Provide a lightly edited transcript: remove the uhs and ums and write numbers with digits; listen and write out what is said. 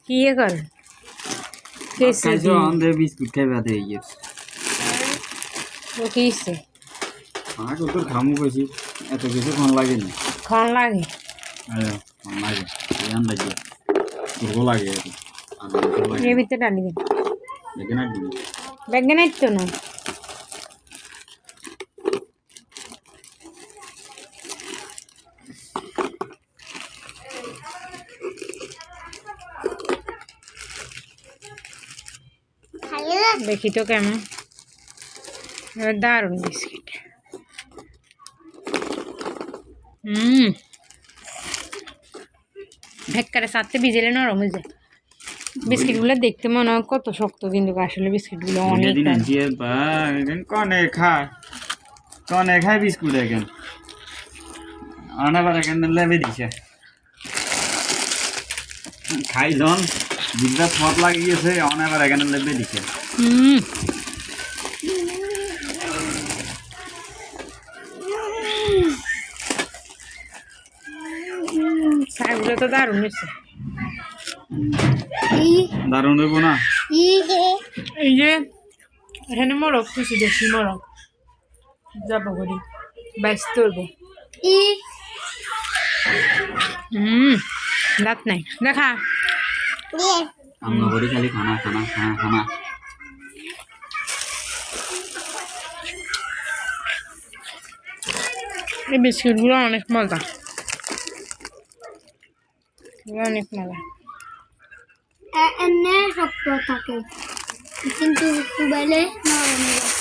কি এ করে খাইছো অন্ধে বিস্কুট খাইবা দে ইয়ে ও কি ইচ্ছে আমার তো তোর খামু কইছি এত কিছু কোন লাগে না খাওয়ান লাগে আরে কোন লাগে ইয়ান লাগে তোর লাগে এর ভিতরে টানি দেন দেখে না দিন ব্যাগে নাই তো না দেখি তো কেমন এবার দারুণ বিস্কিট একবারে সাথে ভিজেলে নরম হয়ে যায় বিস্কিটগুলো দেখতে মনে হয় কত শক্ত কিন্তু আসলে বিস্কিটগুলো অনেক কনে খায় বিস্কুট এখন অনেকবার এখন লেবে দিছে খাই জন জিভটা থপ লাগিয়েছে অনেকবার এখানে লেবে দিছে শাকগুলো তো দারুণ হয়েছে দারুণ হইব না এই যে এখানে মরক কিছু দেশি মরক যাবো করি ব্যস্ত হইব দাঁত নাই দেখা আমরা করি খালি খানা খানা খানা খানা এই বিস্কিটগুলো অনেক মজা অনেক মজা এনে শক্ত থাকে কিন্তু চুবাইলে নরম হয়ে যায়